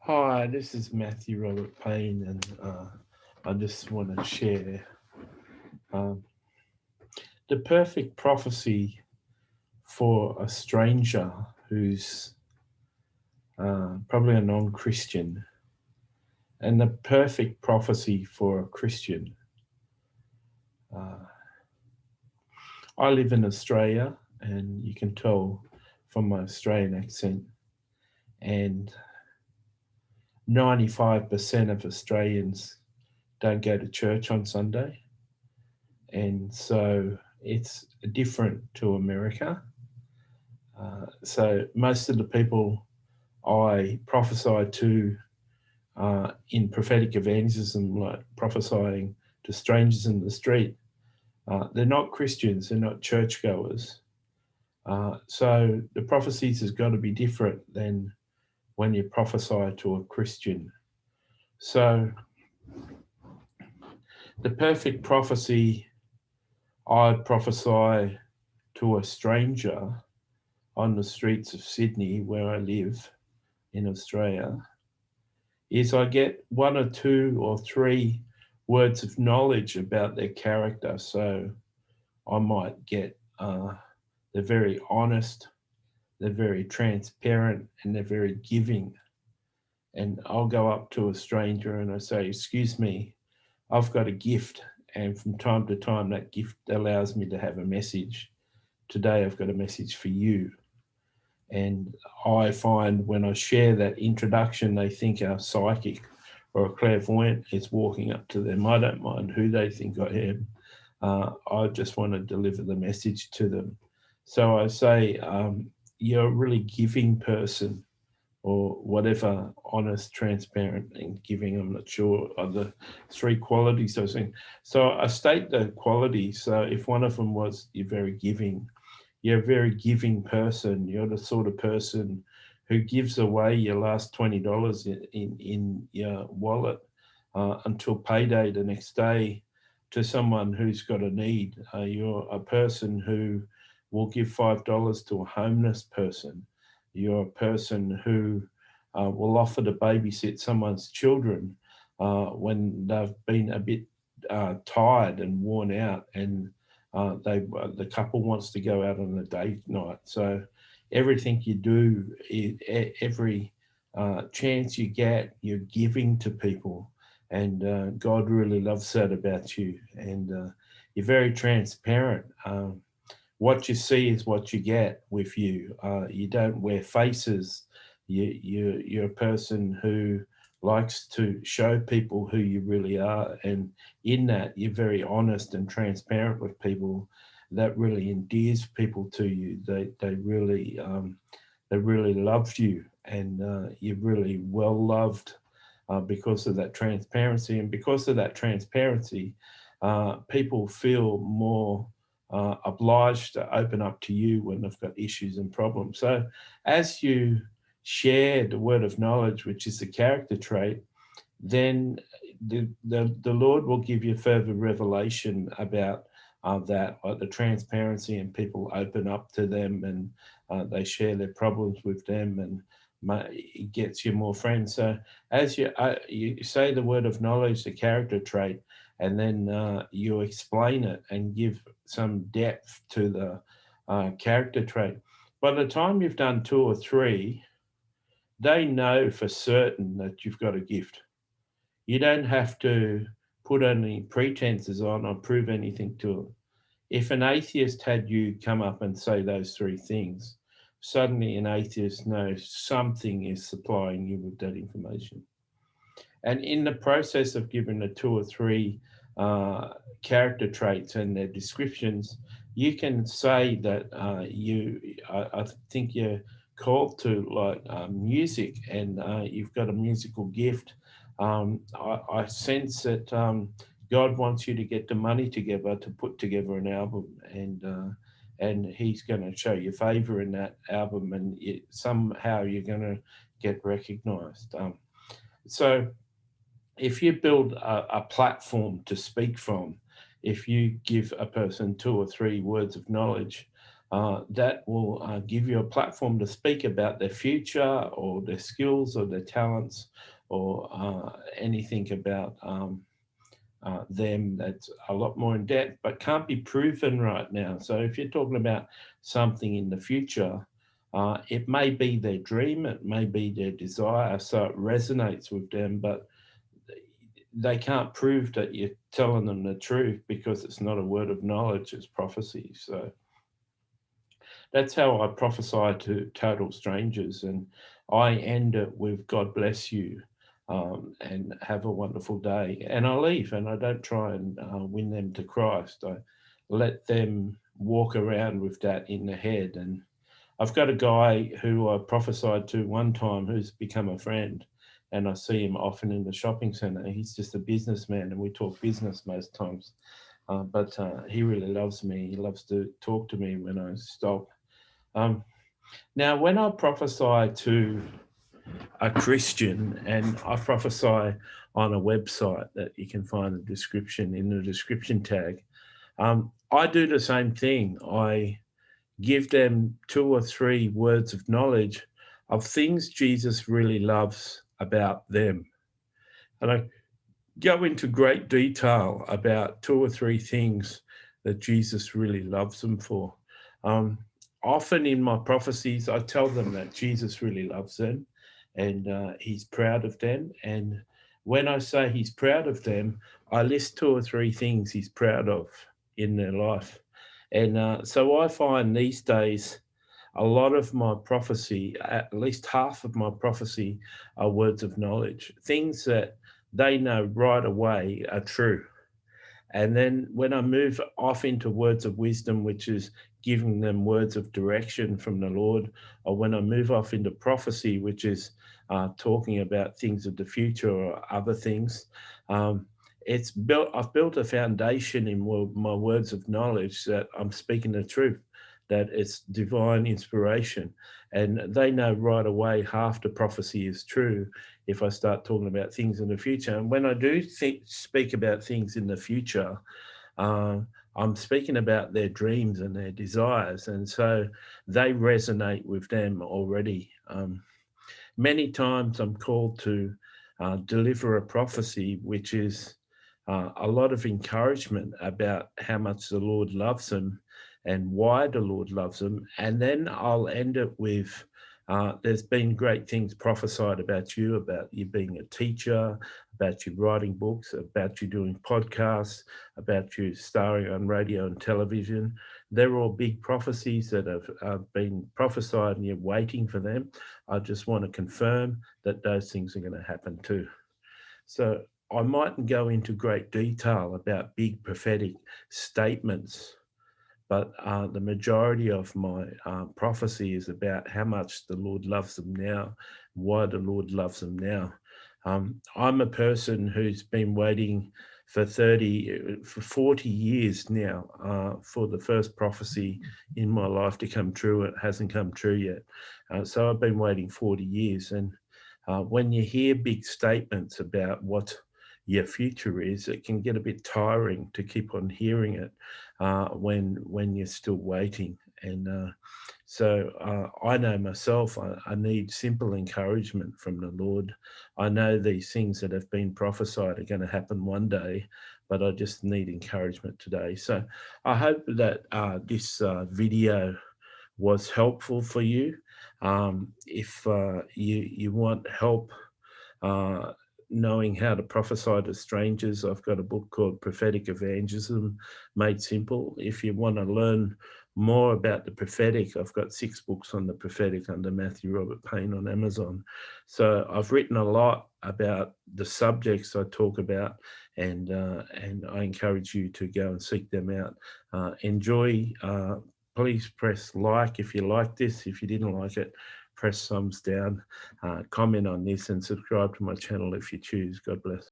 Hi, this is Matthew Robert Payne, and I just want to share um, the perfect prophecy for a stranger who's probably a non Christian, and the perfect prophecy for a Christian. Uh, I live in Australia, and you can tell from my Australian accent, and 95% of Australians don't go to church on Sunday. And so it's different to America. So most of the people I prophesy to in prophetic evangelism, like prophesying to strangers in the street, they're not Christians, they're not churchgoers. So the prophecies has got to be different than when you prophesy to a Christian. So the perfect prophecy I prophesy to a stranger on the streets of Sydney, where I live in Australia, is I get one or two or three words of knowledge about their character. So I might get they're very honest, they're very transparent, and they're very giving. And I'll go up to a stranger and I say, "Excuse me, I've got a gift." And from time to time, that gift allows me to have a message. Today, I've got a message for you. And I find when I share that introduction, they think a psychic or a clairvoyant is walking up to them. I don't mind who they think I am. I just want to deliver the message to them. So I say, you're a really giving person, or whatever, honest, transparent, and giving. I'm not sure are the three qualities I was saying. So I state the qualities. So if one of them was you're very giving, you're a very giving person. You're the sort of person who gives away your last $20 in your wallet until payday the next day to someone who's got a need. You're a person who will give $5 to a homeless person. You're a person who will offer to babysit someone's children when they've been a bit tired and worn out, and the couple wants to go out on a date night. So everything you do, every chance you get, you're giving to people, and God really loves that about you. And you're very transparent. What you see is what you get with you. You don't wear faces. You're a person who likes to show people who you really are, and in that you're very honest and transparent with people. That really endears people to you. They really love you, and you're really well loved because of that transparency. And because of that transparency, people feel more obliged to open up to you when they've got issues and problems. So, as you share the word of knowledge, which is the character trait, then the Lord will give you further revelation about that, like the transparency, and people open up to them, and they share their problems with them, and it gets you more friends. So as you say the word of knowledge, the character trait, and then you explain it and give some depth to the character trait. By the time you've done two or three, they know for certain that you've got a gift. You don't have to put any pretenses on or prove anything to them. If an atheist had you come up and say those three things, suddenly an atheist knows something is supplying you with that information. And in the process of giving the two or three character traits and their descriptions, you can say that I think you're called to like music, and you've got a musical gift. I sense that God wants you to get the money together to put together an album, and He's going to show you favor in that album, and somehow you're going to get recognized. So if you build a platform to speak from, if you give a person two or three words of knowledge, that will give you a platform to speak about their future or their skills or their talents or anything about them that's a lot more in depth, but can't be proven right now. So if you're talking about something in the future, it may be their dream, it may be their desire, so it resonates with them, but they can't prove that you're telling them the truth because it's not a word of knowledge, it's prophecy. So that's how I prophesy to total strangers. And I end it with God bless you, and have a wonderful day. And I leave and I don't try and win them to Christ. I let them walk around with that in their head. And I've got a guy who I prophesied to one time who's become a friend, and I see him often in the shopping centre. He's just a businessman and we talk business most times. But he really loves me. He loves to talk to me when I stop. Um, Now, when I prophesy to a Christian, and I prophesy on a website that you can find the description in the description tag, I do the same thing. I give them 2 or 3 words of knowledge of things Jesus really loves about them. And I go into great detail about 2 or 3 things that Jesus really loves them for. Um, Often in my prophecies, I tell them that Jesus really loves them and he's proud of them. And when I say he's proud of them, I list 2 or 3 things he's proud of in their life. And so I find these days a lot of my prophecy, at least half of my prophecy, are words of knowledge, things that they know right away are true. And then when I move off into words of wisdom, which is giving them words of direction from the Lord, or when I move off into prophecy, which is talking about things of the future or other things, um, it's built. I've built a foundation in my words of knowledge that I'm speaking the truth, that it's divine inspiration, and they know right away half the prophecy is true if I start talking about things in the future. And when I do speak about things in the future, I'm speaking about their dreams and their desires. And so they resonate with them already. Many times I'm called to deliver a prophecy, which is a lot of encouragement about how much the Lord loves them and why the Lord loves them. And then I'll end it with there's been great things prophesied about you being a teacher, about you writing books, about you doing podcasts, about you starring on radio and television. They're all big prophecies that have been prophesied and you're waiting for them. I just want to confirm that those things are going to happen too. So I mightn't go into great detail about big prophetic statements, but the majority of my prophecy is about how much the Lord loves them now, why the Lord loves them now. I'm a person who's been waiting for 40 years now for the first prophecy in my life to come true. It hasn't come true yet. So I've been waiting 40 years. And when you hear big statements about what your future is, it can get a bit tiring to keep on hearing it when you're still waiting. And so I know myself, I need simple encouragement from the Lord. I know these things that have been prophesied are going to happen one day, but I just need encouragement today. So I hope that this video was helpful for you. If you want help uh, knowing how to prophesy to strangers, I've got a book called Prophetic Evangelism Made Simple. If you want to learn more about the prophetic, I've got 6 books on the prophetic under Matthew Robert Payne on Amazon. So I've written a lot about the subjects I talk about, and I encourage you to go and seek them out. Enjoy. Please press like if you like this. If you didn't like it, press thumbs down, comment on this, and subscribe to my channel if you choose. God bless.